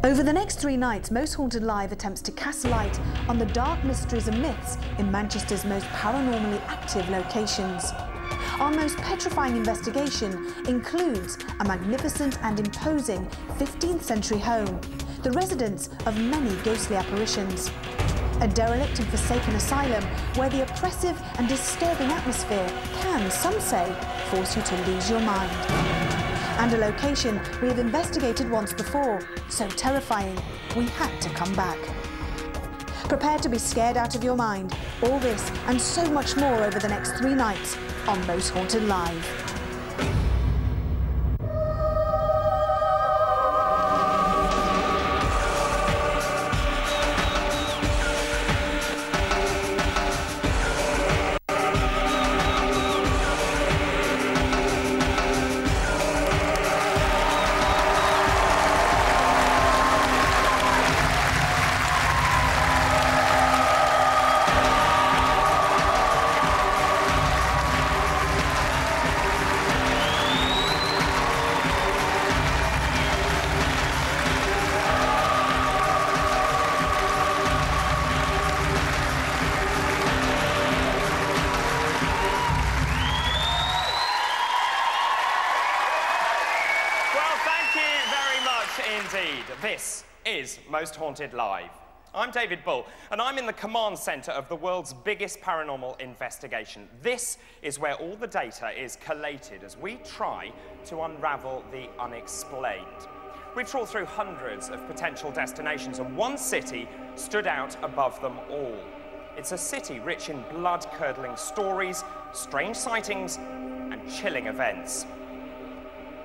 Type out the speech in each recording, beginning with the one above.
Over the next 3 nights, Most Haunted Live attempts to cast light on the dark mysteries and myths in Manchester's most paranormally active locations. Our most petrifying investigation includes a magnificent and imposing 15th century home, the residence of many ghostly apparitions, a derelict and forsaken asylum where the oppressive and disturbing atmosphere can, some say, force you to lose your mind, and a location we have investigated once before, so terrifying we had to come back. Prepare to be scared out of your mind. All this and so much more over the next 3 nights on Most Haunted Live. Indeed, this is Most Haunted Live. I'm David Bull, and I'm in the command centre of the world's biggest paranormal investigation. This is where all the data is collated as we try to unravel the unexplained. We've trawled through hundreds of potential destinations, and one city stood out above them all. It's a city rich in blood-curdling stories, strange sightings, and chilling events.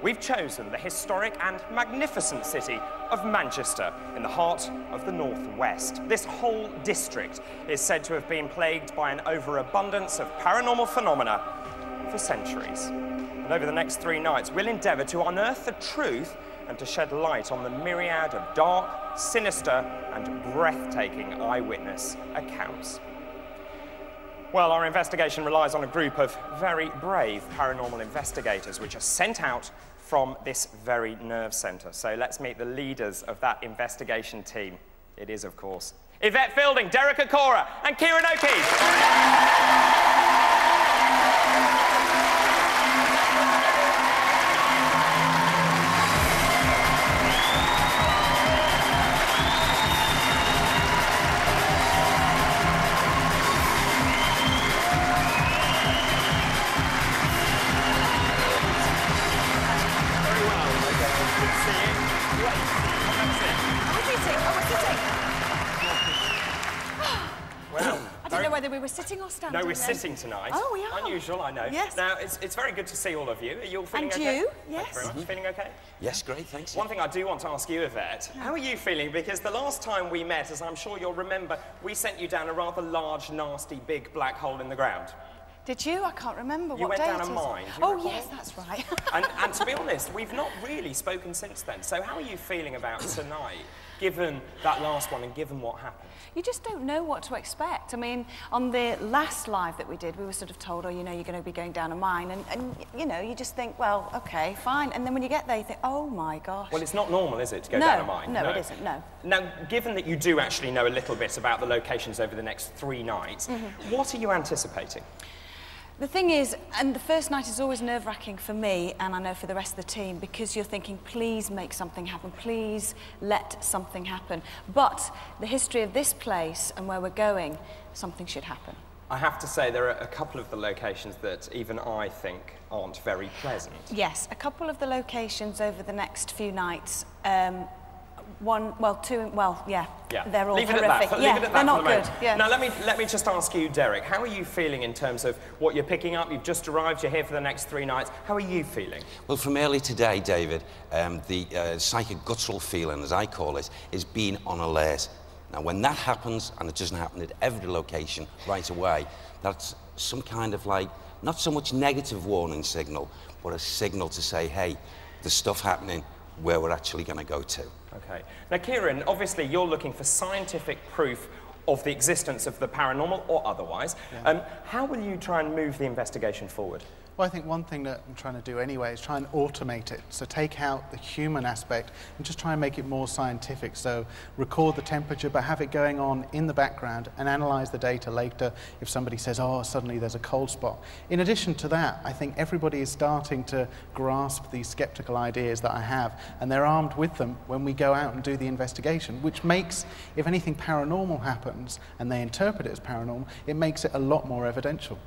We've chosen the historic and magnificent city of Manchester in the heart of the northwest. This whole district is said to have been plagued by an overabundance of paranormal phenomena for centuries. And over the next 3 nights, we'll endeavour to unearth the truth and to shed light on the myriad of dark, sinister, and breathtaking eyewitness accounts. Well, our investigation relies on a group of very brave paranormal investigators which are sent out from this very nerve centre. So let's meet the leaders of that investigation team. It is, of course, Yvette Fielding, Derek Okora, and Kieran O'Keefe. Whether we were sitting or standing. No, we're sitting tonight. Oh, we are. Unusual, I know. Yes. Now, it's very good to see all of you. Are you all feeling okay? And you? Thank Yes. you very much. Feeling okay? Yes, great, thanks. One thing I do want to ask you, Yvette, how are you feeling? Because the last time we met, as I'm sure you'll remember, we sent you down a rather large, nasty, big black hole in the ground. Did you? I can't remember you what day it is. You went down a mine. Oh, yes, that's right. and to be honest, we've not really spoken since then. So how are you feeling about tonight, given that last one and given what happened? You just don't know what to expect. I mean, on the last live that we did, we were sort of told, oh, you know, you're going to be going down a mine. And you know, you just think, well, OK, fine. And then when you get there, you think, oh, my gosh. Well, it's not normal, is it, to go down a mine? No, it isn't, no. Now, given that you do actually know a little bit about the locations over the next 3 nights, what are you anticipating? The thing is, and the first night is always nerve-wracking for me, and I know for the rest of the team, because you're thinking, please make something happen, please let something happen. But the history of this place and where we're going, something should happen. I have to say, there are a couple of the locations that even I think aren't very pleasant. Yes, a couple of the locations over the next few nights, yeah, they're all horrific. They're not good. Yeah. Now, let me just ask you, Derek, how are you feeling in terms of what you're picking up? You've just arrived, you're here for the next 3 nights. How are you feeling? Well, from early today, David, the psychic guttural feeling, as I call it, is being on alert. Now, when that happens, and it doesn't happen at every location right away, that's some kind of like, not so much negative warning signal, but a signal to say, hey, there's stuff happening where we're actually going to go to. Okay. Now, Kieran, obviously you're looking for scientific proof of the existence of the paranormal or otherwise. Yeah. How will you try and move the investigation forward? Well, I think one thing that I'm trying to do anyway is try and automate it. So take out the human aspect and just try and make it more scientific. So record the temperature, but have it going on in the background and analyze the data later if somebody says, oh, suddenly there's a cold spot. In addition to that, I think everybody is starting to grasp these skeptical ideas that I have, and they're armed with them when we go out and do the investigation, which makes, if anything paranormal happens and they interpret it as paranormal, it makes it a lot more evidential.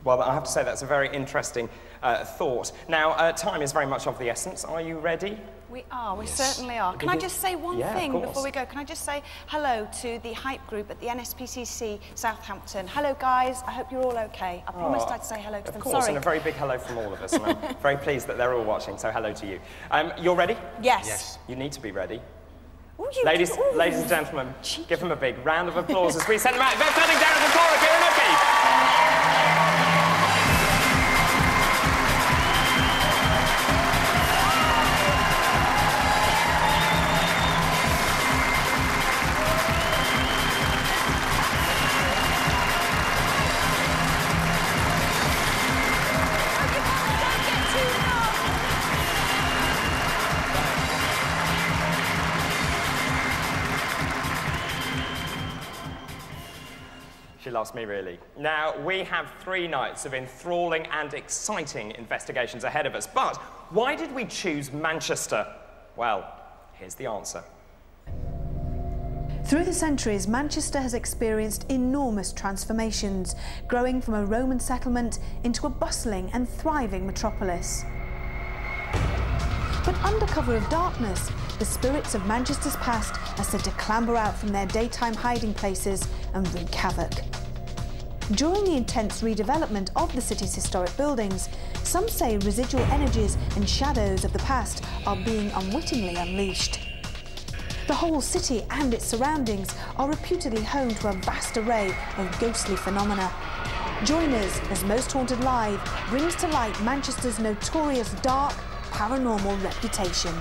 Well, I have to say that's a very interesting thought. Now, time is very much of the essence. Are you ready? We are, we certainly are. Can I just say one thing before we go? Can I just say hello to the hype group at the NSPCC Southampton? Hello, guys. I hope you're all okay. I promised I'd say hello to them. Of course, and a very big hello from all of us. And I'm very pleased that they're all watching, so hello to you. You're ready? Yes. You need to be ready. Ooh, ladies and gentlemen, give them a big round of applause as we send them out. They're turning down the floor, Kieran O'Keefe. She lost me, really. Now, we have 3 nights of enthralling and exciting investigations ahead of us. But why did we choose Manchester? Well, here's the answer. Through the centuries, Manchester has experienced enormous transformations, growing from a Roman settlement into a bustling and thriving metropolis. But under cover of darkness, the spirits of Manchester's past are said to clamber out from their daytime hiding places and wreak havoc. During the intense redevelopment of the city's historic buildings, some say residual energies and shadows of the past are being unwittingly unleashed. The whole city and its surroundings are reputedly home to a vast array of ghostly phenomena. Join us as Most Haunted Live brings to light Manchester's notorious dark, paranormal reputation.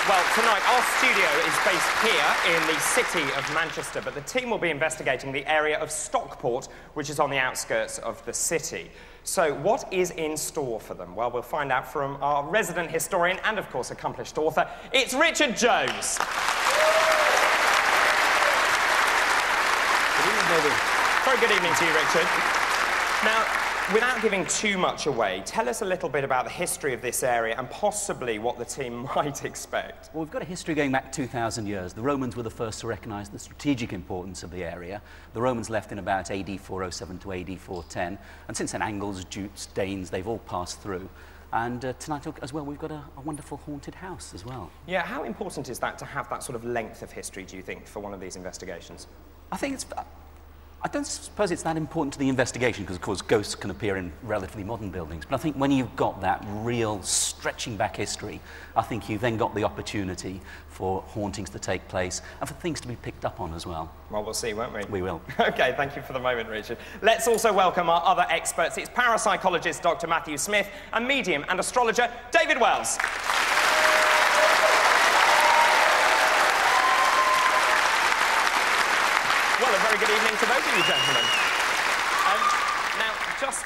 Well, tonight our studio is based here in the city of Manchester, but the team will be investigating the area of Stockport, which is on the outskirts of the city. So what is in store for them? Well, we'll find out from our resident historian and, of course, accomplished author. It's Richard Jones. Good evening, David. Very good evening to you, Richard. Now, without giving too much away, tell us a little bit about the history of this area and possibly what the team might expect. Well, we've got a history going back 2,000 years. The Romans were the first to recognise the strategic importance of the area. The Romans left in about AD 407 to AD 410, and since then, Angles, Jutes, Danes, they've all passed through. And tonight as well, we've got a wonderful haunted house as well. Yeah, how important is that to have that sort of length of history, do you think, for one of these investigations? I think it's... I don't suppose it's that important to the investigation because, of course, ghosts can appear in relatively modern buildings. But I think when you've got that real stretching back history, I think you've then got the opportunity for hauntings to take place and for things to be picked up on as well. Well, we'll see, won't we? We will. OK, thank you for the moment, Richard. Let's also welcome our other experts. It's parapsychologist Dr. Matthew Smith and medium and astrologer David Wells. Well, a very good evening to both of you, gentlemen. Now, just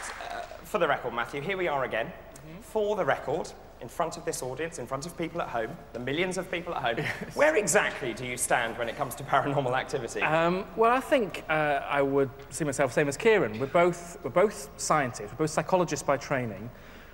for the record, Matthew, here we are again. For the record, in front of this audience, in front of people at home, the millions of people at home, yes. Where exactly do you stand when it comes to paranormal activity? Well, I think I would see myself same as Kieran. We're both scientists, we're both psychologists by training,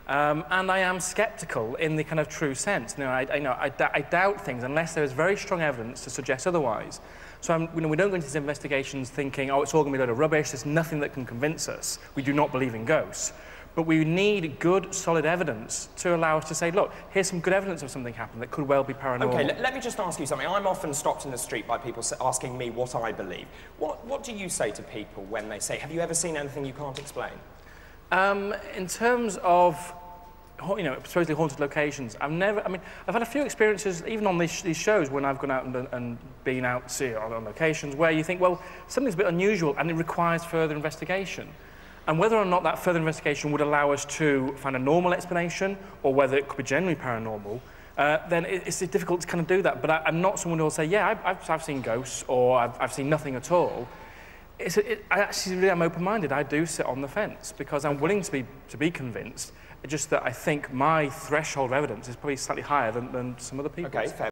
and I am sceptical in the kind of true sense. I doubt things unless there is very strong evidence to suggest otherwise. So we don't go into these investigations thinking, oh, it's all going to be a load of rubbish, there's nothing that can convince us. We do not believe in ghosts. But we need good, solid evidence to allow us to say, look, here's some good evidence of something happened that could well be paranormal. OK, let me just ask you something. I'm often stopped in the street by people asking me what I believe. What do you say to people when they say, have you ever seen anything you can't explain? In terms of, supposedly haunted locations, I've had a few experiences, even on these shows, when I've gone out and been out on locations where you think, well, something's a bit unusual and it requires further investigation. And whether or not that further investigation would allow us to find a normal explanation or whether it could be genuinely paranormal, then it's difficult to kind of do that. But I'm not someone who will say, yeah, I've seen ghosts, or I've seen nothing at all. I actually really am open-minded. I do sit on the fence because I'm willing to be convinced. Just that I think my threshold of evidence is probably slightly higher than some other people's. Okay, fair.